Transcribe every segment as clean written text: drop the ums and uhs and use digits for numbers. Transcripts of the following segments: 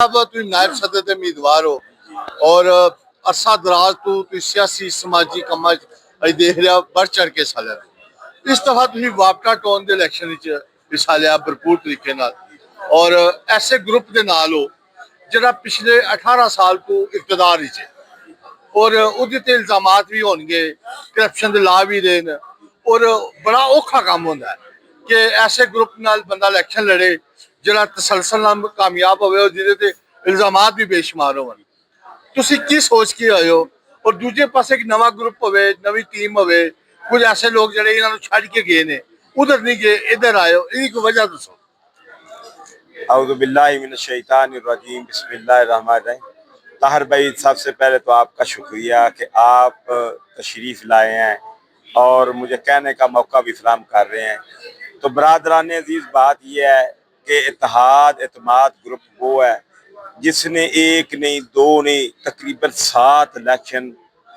अब तुम नायब सदर दे उम्मीदवार हो और अरसा दराज तू सियासी समाजी कम्मा च देख रहा बढ़ चढ़ के हिस्सा लिया। इस दफा तुम वापटा टाउन के इलैक्शन हिस्सा लिया भरपूर तरीके नाल और ऐसे ग्रुप के नाल हो जरा पिछले 18 साल को इकतदार ही और उहदे ते इल्जामात भी होंगे, करप्शन के ला भी देन और बड़ा औखा काम होता है कि ऐसे ग्रुप नाल बंदा इलैक्शन लड़े जरा तसलसल नाल कामयाब होवे और जिहदे ते इल्जामात भी बेशुमार होवन। तुसी की सोच के आए हो और दूजे पासे एक नवा ग्रुप होवे, नवी टीम होवे, कुछ ऐसे लोग जड़े इन्हां नूं छड्ड के गए ने, उधर नहीं गए इधर आए हो, इहदी कोई वजह दसो। औज़ु बिल्लाहि मिनश शैतानिर रजीम, बिस्मिल्लाहिर रहमानिर रहीम। ताहिर भाई, सबसे पहले तो आपका शुक्रिया कि आप तशरीफ़ लाए हैं और मुझे कहने का मौका भी फराहम कर रहे हैं। तो बरादरान अजीज़, बात यह है कि इत्तेहाद एतमाद ग्रुप वो है जिसने एक नहीं दो नहीं तकरीबन 7 इलेक्शन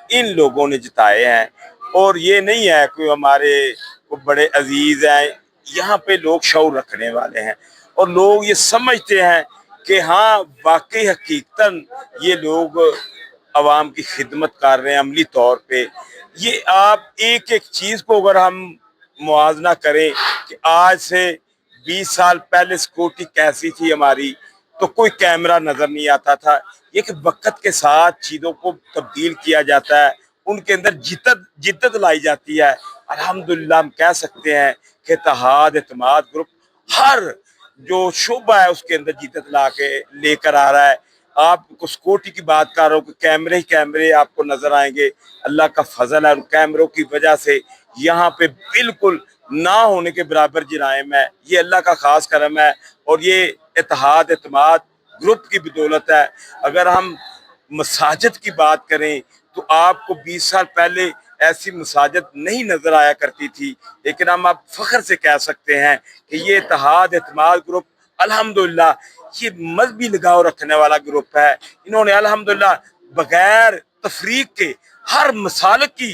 इन लोगों ने जिताए हैं। और ये नहीं है कोई हमारे को बड़े अजीज हैं, यहाँ पे लोग शऊर रखने वाले हैं और लोग ये समझते हैं कि हाँ वाकई हकीकतन ये लोग आवाम की खिदमत कर रहे हैं अमली तौर पे। ये आप एक एक चीज़ को अगर हम मुआवजा करें कि आज से 20 साल पहले सिक्योरिटी कैसी थी हमारी, तो कोई कैमरा नजर नहीं आता था। ये कि वक्त के साथ चीज़ों को तब्दील किया जाता है, उनके अंदर जिद्दत लाई जाती है। अल्हम्दुलिल्लाह हम कह सकते हैं कि इत्तेहाद एतमाद ग्रुप हर जो शोबा है उसके अंदर जिद्दत ला के लेकर आ रहा है। आपको सिक्योरिटी की बात कर रहा हूँ कि कैमरे ही कैमरे आपको नजर आएंगे। अल्लाह का फजल है, उन कैमरों की वजह से यहाँ पे बिल्कुल ना होने के बराबर जराइम है। ये अल्लाह का खास करम है और ये इत्तेहाद एतमाद ग्रुप की बदौलत है। अगर हम मसाजिद की बात करें तो आपको 20 साल पहले ऐसी मसाजिद नहीं नजर आया करती थी, लेकिन हम आप फख्र से कह सकते हैं कि ये इत्तेहाद एतमाद ग्रुप अल्हम्दुलिल्लाह ये मजहबी लगाव रखने वाला ग्रुप है। इन्होंने अल्हम्दुलिल्लाह बगैर तफरीक के हर मसालक की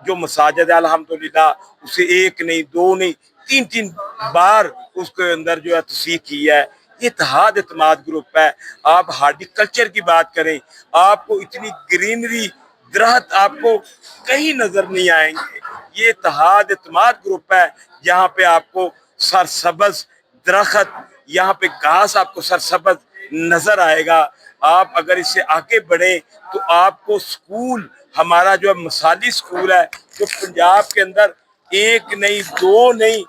जो मसाजिद है अल्हम्दुलिल्लाह उसे एक नहीं दो नहीं तीन तीन बार उसके अंदर जो है तस्दीक की है। ये इत्तेहाद एतमाद ग्रुप है। आप हार्टिकल्चर की बात करें, आपको इतनी ग्रीनरी दरख्त आपको कहीं नजर नहीं आएंगे। ये इत्तेहाद एतमाद ग्रुप है जहाँ पे आपको सरसब्ज दरख्त, यहाँ पे घास आपको सरसब्ज नजर आएगा। आप अगर इससे आगे बढ़े तो आपको स्कूल हमारा जो है मिसाली स्कूल है जो पंजाब के अंदर एक नहीं दो नहीं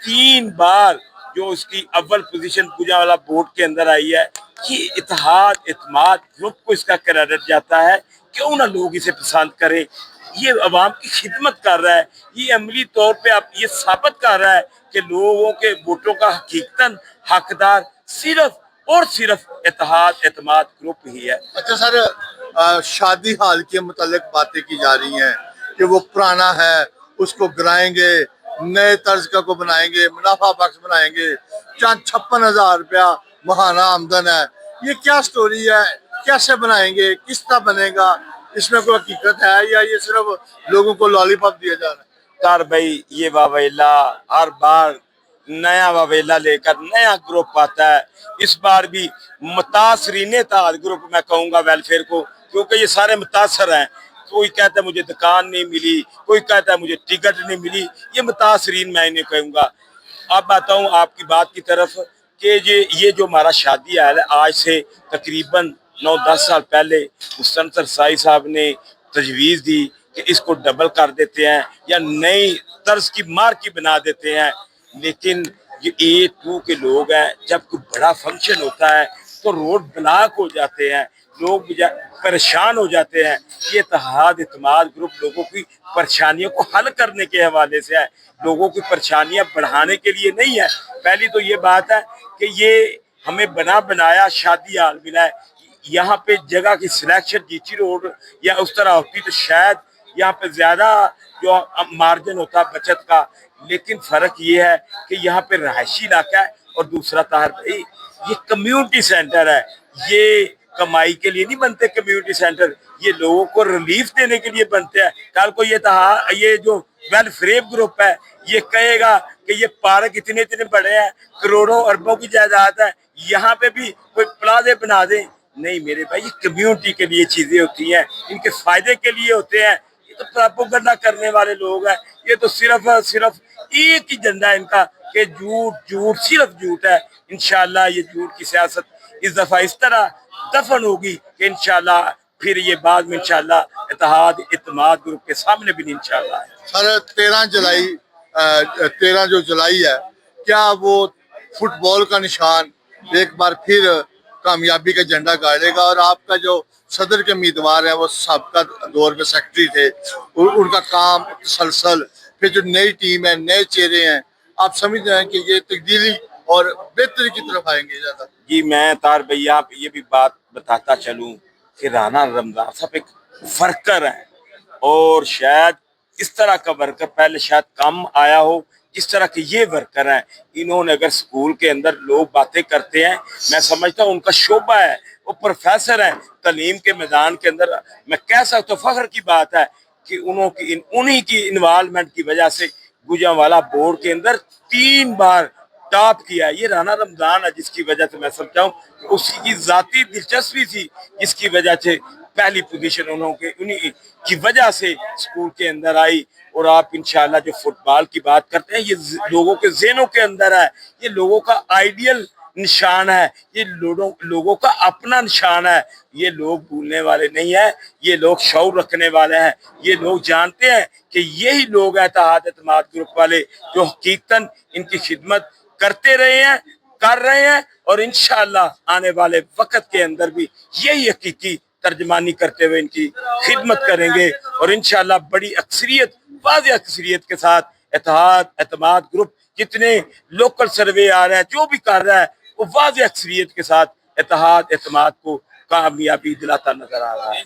3 बार जो इसकी अव्वल पोजीशन गुजरांवाला बोर्ड के अंदर आई है, ये इत्तेहाद एतमाद ग्रुप को इसका क्रेडिट जाता है। क्यों ना लोग इसे पसंद करें, ये अवाम की खिदमत कर रहा है। ये अमली तौर पे आप ये साबित कर रहा है कि लोगों के वोटों का हकीकतन हकदार सिर्फ और सिर्फ इत्तेहाद एतमाद ग्रुप ही है। अच्छा सर, शादी हाल के मुतालिक बातें की जा रही हैं कि वो पुराना है उसको गिराएंगे, नए तर्ज का को बनाएंगे, मुनाफा बख्श बनाएंगे, 56,000 रुपया महाना आमदन है। ये क्या स्टोरी है, कैसे बनाएंगे, किस तरह बनेगा, इसमें कोई हकीकत है या ये सिर्फ लोगों को लॉलीपॉप दिया जा रहा है? तार भाई, ये वावेला हर बार नया वावेला लेकर नया ग्रुप आता है। इस बार भी मुतासरीन ताज ग्रुप मैं कहूँगा वेलफेयर को, क्योंकि ये सारे मुतासर हैं। कोई कहता है मुझे दुकान नहीं मिली, कोई कहता है मुझे टिकट नहीं मिली, ये मुतासरीन मैं इन्हें कहूँगा। अब आता हूँ आपकी बात की तरफ कि ये जो हमारा शादी हाल है आज से तकरीबन 9-10 साल पहले मुस्तनसर साई साहब ने तजवीज़ दी कि इसको डबल कर देते हैं या नई तर्ज की मार्की बना देते हैं। लेकिन ये A2 के लोग हैं, जब कोई बड़ा फंक्शन होता है तो रोड ब्लॉक हो जाते हैं, लोग परेशान हो जाते हैं। ये इत्तेहाद एतमाद ग्रुप लोगों की परेशानियों को हल करने के हवाले से है, लोगों की परेशानियां बढ़ाने के लिए नहीं है। पहली तो ये बात है कि ये हमें बना बनाया शादी हाल मिला है। यहाँ पे जगह की सिलेक्शन जीटी रोड या उस तरह होती तो शायद यहाँ पे ज्यादा जो मार्जिन होता है बचत का, लेकिन फर्क ये है कि यहाँ पे रहायशी इलाका है और दूसरा तार भाई ये कम्युनिटी सेंटर है। ये कमाई के लिए नहीं बनते कम्युनिटी सेंटर, ये लोगों को रिलीफ देने के लिए बनते हैं। कल को ये जो वेल फ्रेब ग्रुप है, ये कहेगा कि ये पार्क इतने इतने बड़े हैं, करोड़ों अरबों की जायदाद है, यहाँ पे भी कोई प्लाजे बना दें। नहीं मेरे भाई, ये कम्युनिटी के लिए चीजें होती हैं, इनके फायदे के लिए होते हैं। ये तो प्रोपेगेंडा करने वाले लोग हैं, ये तो सिर्फ सिर्फ एक ही झंडा है इनका कि झूठ झूठ सिर्फ झूठ है। इंशाल्लाह ये झूठ की सियासत इस दफा इस तरह दफन होगी कि इंशाल्लाह फिर ये बाद में इंशाल्लाह इत्तेहाद इत्तेमाद ग्रुप के सामने भी नहीं इंशाल्लाह है। सर 13 जो जुलाई है, क्या वो फुटबॉल का निशान एक बार फिर कामयाबी का झंडा गाड़ेगा? और आपका जो सदर के उम्मीदवार हैं वो सबका दौर में सेक्रेटरी थे, उनका काम तसलसल, फिर जो नई टीम है, नए चेहरे हैं, आप समझ रहे हैं कि ये तब्दीली और बेहतरी की तरफ आएंगे ज्यादा? जी मैं तार भैया ये भी बात बताता चलूं कि राना रमजान साहब एक वर्कर हैं, और शायद इस तरह का वर्कर पहले शायद कम आया हो जिस तरह के ये वर्कर हैं। इन्होंने अगर स्कूल के अंदर लोग बातें करते हैं, मैं समझता हूँ उनका शोभा है, वो प्रोफेसर है तालीम के मैदान के अंदर। मैं कह सकता हूँ फख्र की बात है कि उन्हीं की इन्वॉल्वमेंट की वजह से गुजरांवाला बोर्ड के अंदर 3 बार टॉप किया। ये राना रमजान है जिसकी वजह से मैं समझाऊं उसकी की जाती दिलचस्पी थी जिसकी वजह से पहली पोजीशन उन्हीं की वजह से स्कूल के अंदर आई। और आप इंशाल्लाह जो फुटबॉल की बात करते हैं, ये लोगों के ज़हनों के अंदर है, ये लोगों का आइडियल निशान है, ये लोगों का अपना निशान है। ये लोग भूलने वाले नहीं है, ये लोग शऊर रखने वाले हैं, ये लोग जानते हैं कि यही लोग हैं इत्तेहाद इत्तेमाद ग्रुप वाले जो हकीकतन इनकी खिदमत करते रहे हैं, कर रहे हैं, और इंशाल्लाह आने वाले वक्त के अंदर भी यही हकीकी तर्जमानी करते हुए इनकी खिदमत करेंगे। और इंशाल्लाह बड़ी अक्सरियत, वाज़ेह अक्सरियत के साथ इत्तेहाद इत्तेमाद ग्रुप जितने लोकल सर्वे आ रहे हैं, जो भी कर रहा है, वो वाज़ेह अक्सरियत के साथ इत्तेहाद इत्तेमाद को कामयाबी दिलाता नजर आ रहा है।